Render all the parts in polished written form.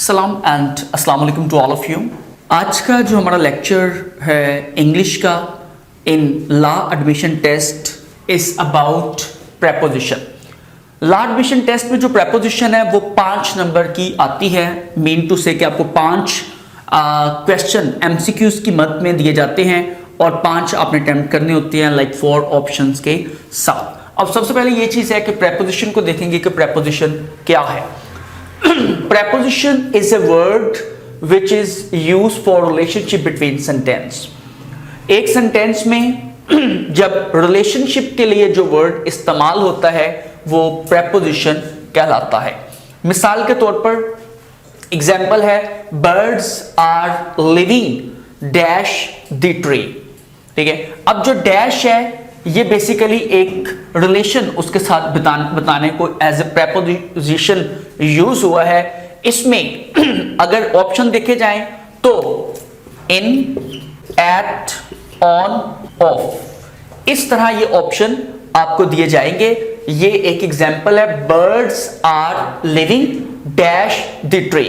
सलाम एंड अस्सलाम वालेकुम टू ऑल ऑफ यू। आज का जो हमारा लेक्चर है इंग्लिश का in law admission test is about preposition. Law admission test में जो प्रेपोजिशन है वो 5 नंबर की आती है। मीन टू से कि आपको 5 क्वेश्चन एमसीक्यूज की मद में दिए जाते हैं और 5 आपने अटेम्प्ट करने होती हैं लाइक 4 ऑप्शंस के साथ। अब सबसे पहले ये चीज़ है कि प्रेपोजिशन को देखेंगे कि प्रेपोजिशन क्या है। Preposition is a word which is used for relationship between sentence। एक सेंटेंस में जब रिलेशनशिप के लिए जो वर्ड इस्तेमाल होता है वो प्रेपोजिशन कहलाता है। मिसाल के तौर पर एग्जाम्पल है birds are living dash the tree. ठीक है, अब जो डैश है ये बेसिकली एक रिलेशन उसके साथ बताने को एज ए प्रेपोजिशन यूज हुआ है। इसमें अगर ऑप्शन देखे जाएं तो इन, एट, ऑन, ऑफ, इस तरह ये ऑप्शन आपको दिए जाएंगे। ये एक एग्जांपल है birds are living dash the tree.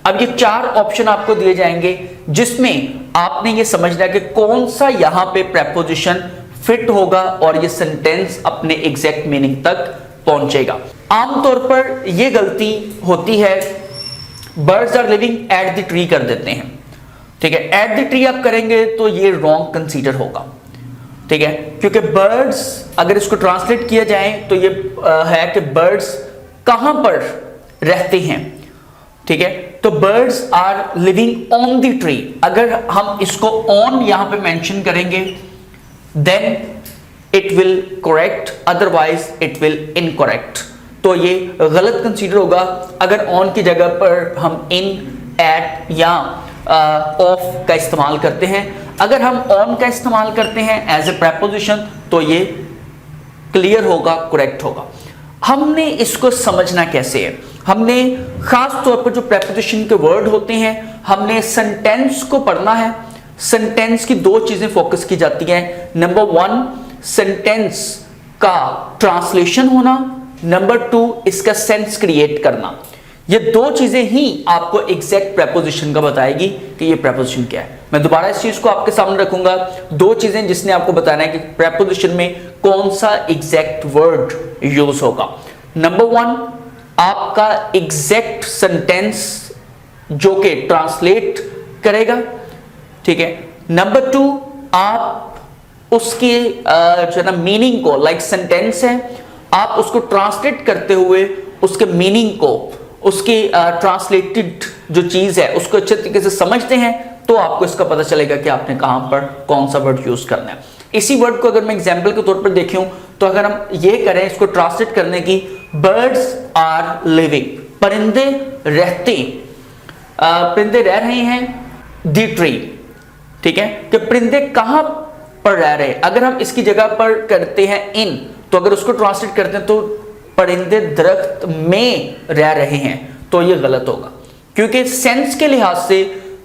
अब ये 4 ऑप्शन आपको दिए जाएंगे जिसमें आपने ये समझना है कि कौन सा यहां पे प्रेपोजिशन फिट होगा और ये सेंटेंस अपने एग्जैक्ट मीनिंग तक पहुंचेगा। आमतौर पर ये गलती होती है, birds are living at the tree कर देते हैं। ठीक है, एट द ट्री आप करेंगे तो ये रॉन्ग कंसीडर होगा। ठीक है, क्योंकि बर्ड्स अगर इसको ट्रांसलेट किया जाए तो ये है कि बर्ड्स कहां पर रहते हैं। ठीक है, तो birds are living on the tree, अगर हम इसको ऑन यहां पे मेंशन करेंगे then it will correct, otherwise it will incorrect। तो ये गलत कंसीडर होगा अगर ऑन की जगह पर हम इन, एट या ऑफ का इस्तेमाल करते हैं। अगर हम ऑन का इस्तेमाल करते हैं एज ए प्रेपोजिशन तो ये क्लियर होगा, करेक्ट होगा। हमने इसको समझना कैसे है, हमने खास तौर पर जो प्रेपोजिशन के वर्ड होते हैं हमने सेंटेंस को पढ़ना है। सेंटेंस की 2 चीजें फोकस की जाती हैं। नंबर 1 सेंटेंस का ट्रांसलेशन होना, नंबर 2 इसका सेंस क्रिएट करना। ये 2 चीजें ही आपको एग्जैक्ट प्रेपोजिशन का बताएगी कि ये प्रेपोजिशन क्या है। मैं दोबारा इस चीज को आपके सामने रखूंगा। 2 चीजें जिसने आपको बताना है कि प्रेपोजिशन में कौन सा एग्जैक्ट वर्ड यूज होगा। नंबर 1 आपका एग्जैक्ट सेंटेंस जो कि ट्रांसलेट करेगा। ठीक है, नंबर 2 आप उसके जो है ना मीनिंग को, लाइक सेंटेंस है, आप उसको ट्रांसलेट करते हुए उसके मीनिंग को, उसकी ट्रांसलेटेड जो चीज है उसको अच्छे तरीके से समझते हैं तो आपको इसका पता चलेगा कि आपने कहां पर कौन सा वर्ड यूज करना है। इसी वर्ड को अगर मैं एग्जाम्पल के तौर पर देखूं तो अगर हम ये करें इसको ट्रांसलेट करने की, बर्ड्स आर लिविंग, परिंदे रहते, परिंदे रह रहे हैं द ट्री। ठीक है, कि परिंदे कहां पर रह रहे हैं। अगर हम इसकी जगह पर करते हैं इन, तो अगर उसको ट्रांसलेट करते हैं तो परिंदे दरख्त में रह रहे हैं, तो ये गलत होगा क्योंकि सेंस के लिहाज से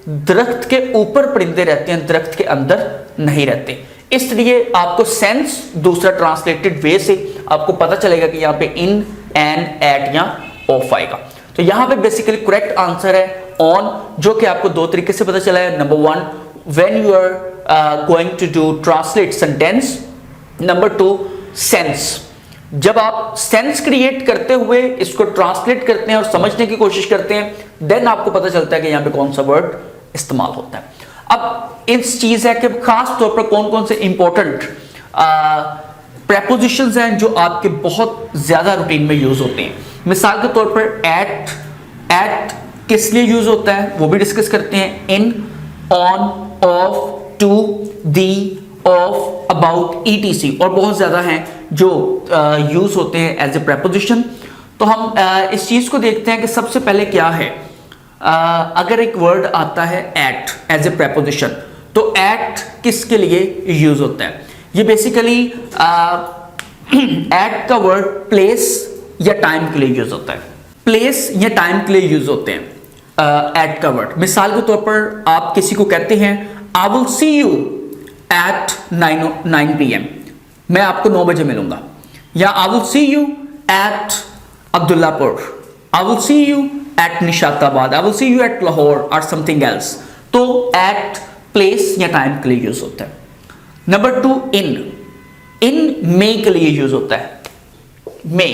दरख्त के ऊपर परिंदे रहते हैं, दरख्त के अंदर नहीं रहते। इसलिए आपको सेंस दूसरा ट्रांसलेटेड वे से आपको पता चलेगा कि यहाँ पे इन, एन, एट या ऑफ आएगा। तो यहाँ पे बेसिकली करेक्ट आंसर है ऑन, जो कि आपको 2 तरीके से पता चला है। Number 1 when you are going to do translate sentence, number 2 sense। जब आप सेंस क्रिएट करते हुए इसको ट्रांसलेट करते हैं और समझने की कोशिश करते हैं देन आपको पता चलता है कि यहां पे कौन सा वर्ड इस्तेमाल होता है। अब इस चीज है कि खास तौर पर कौन कौन से इंपॉर्टेंट प्रेपोजिशंस हैं जो आपके बहुत ज्यादा रूटीन में यूज होते हैं। मिसाल के तौर पर एट किस लिए यूज होता है वो भी डिस्कस करते हैं। In, on, of, to, the, of, about, etc और बहुत ज्यादा हैं जो यूज होते हैं एज ए प्रेपोजिशन। तो हम इस चीज को देखते हैं कि सबसे पहले क्या है। अगर एक वर्ड आता है एट एज ए प्रेपोजिशन तो एट किसके लिए यूज होता है। ये बेसिकली एट का वर्ड प्लेस या टाइम के लिए यूज होता है। प्लेस या टाइम के लिए यूज होते हैं एट का वर्ड। मिसाल के तौर पर आप किसी को कहते हैं I will see you at 9 PM, मैं आपको 9 बजे मिलूंगा, या I will see you at Abdullapur, I will see you at Nishatabad, I will see you at Lahore और समथिंग एल्स। तो एट प्लेस या टाइम के लिए यूज होता है। नंबर 2 इन मे के लिए यूज होता है। मे,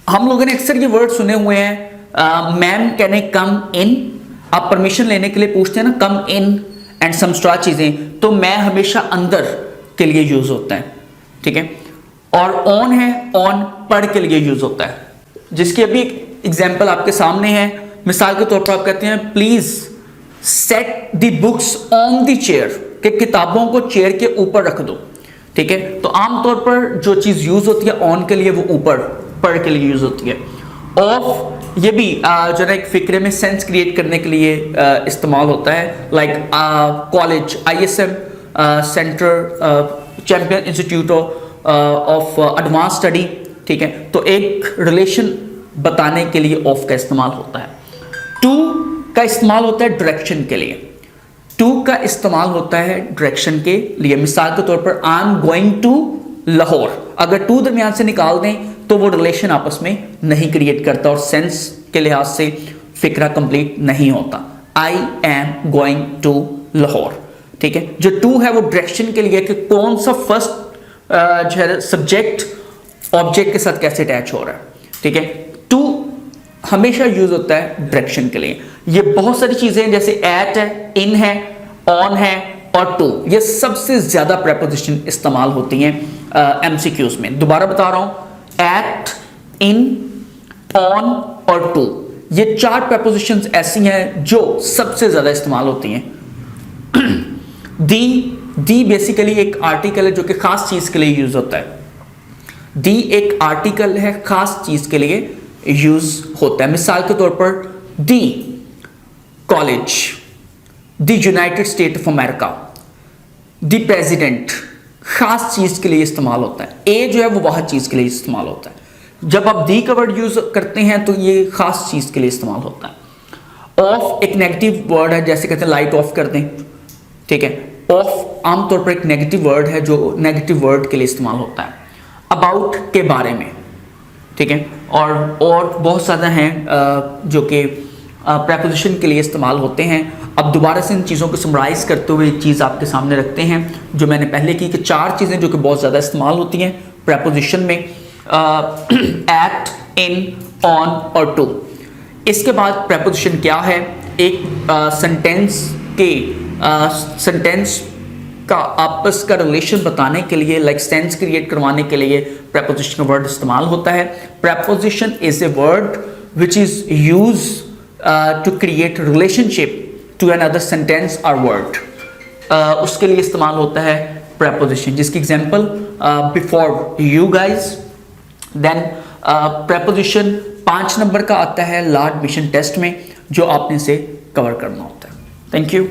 हम लोगों ने अक्सर ये वर्ड सुने हुए हैं, मैम कैन आई कम इन, आप परमिशन लेने के लिए पूछते हैं ना, कम इन एंड सम स्ट्रा चीजें, तो मैं हमेशा अंदर के लिए यूज होता है, ठीक है। और ऑन है, ऑन पर के लिए यूज होता है, जिसकी अभी एक एग्जाम्पल आपके सामने है। मिसाल के तौर पर आप कहते हैं please set the books on the chair, कि किताबों को चेयर के ऊपर रख दो, ठीक है। तो आमतौर पर जो चीज यूज होती है ऑन के लिए वो ऊपर, पर के लिए यूज होती है। ऑफ ये भी जो है एक फिक्रे में सेंस क्रिएट करने के लिए इस्तेमाल होता है, like college, ISM centre champion institute of advance study, ठीक है। तो एक रिलेशन बताने के लिए ऑफ का इस्तेमाल होता है। टू का इस्तेमाल होता है डायरेक्शन के लिए, टू का इस्तेमाल होता है डायरेक्शन के लिए। मिसाल के तौर पर I am going to Lahore, अगर टू दरमियान से निकाल दें तो वो रिलेशन आपस में नहीं क्रिएट करता और सेंस के लिहाज से फिक्रा कंप्लीट नहीं होता। I am going to Lahore, ठीक है। जो टू है वो डायरेक्शन के लिए कि कौन सा फर्स्ट जो है सब्जेक्ट ऑब्जेक्ट के साथ कैसे अटैच हो रहा है, ठीक है। टू हमेशा यूज होता है डायरेक्शन के लिए। ये बहुत सारी चीजें जैसे एट है, इन है, ऑन है और टू, ये सबसे ज्यादा प्रेपोजिशन इस्तेमाल होती हैं MCQs में। दोबारा बता रहा हूं, एट, इन, ऑन और टू, ये 4 प्रेपोजिशंस ऐसी हैं जो सबसे ज्यादा इस्तेमाल होती हैं। दी बेसिकली एक आर्टिकल है जो कि खास चीज के लिए यूज होता है। दी एक आर्टिकल है, खास चीज के लिए यूज होता है। मिसाल के तौर पर the college, the United State of America, the president, खास चीज के लिए इस्तेमाल होता है। ए जो है वो वह चीज के लिए इस्तेमाल होता है। जब आप दी का वर्ड यूज करते हैं तो ये खास चीज के लिए इस्तेमाल होता है। ऑफ एक नेगेटिव वर्ड है, जैसे कहते हैं लाइट ऑफ कर दें, ठीक है। ऑफ आमतौर पर एक नेगेटिव वर्ड है जो नेगेटिव वर्ड के लिए इस्तेमाल होता है। अबाउट के बारे में, ठीक है। और बहुत ज़्यादा हैं जो कि प्रेपोजिशन के लिए इस्तेमाल होते हैं। अब दोबारा से इन चीज़ों को समराइज करते हुए एक चीज़ आपके सामने रखते हैं जो मैंने पहले की कि 4 चीज़ें जो कि बहुत ज़्यादा इस्तेमाल होती हैं प्रेपोजिशन में, एट, इन, ऑन और टू। इसके बाद प्रेपोजिशन क्या है, एक सेंटेंस का आपस का रिलेशन बताने के लिए, लाइक सेंस क्रिएट करवाने के लिए प्रेपोजिशन का वर्ड इस्तेमाल होता है। Preposition is a word which is use to create relationship to an other sentence और वर्ड, उसके लिए इस्तेमाल होता है प्रेपोजिशन, जिसकी example before you guys. Then preposition 5 number का आता है लॉ एडमिशन टेस्ट में, जो आपने से कवर करना होता है। Thank you.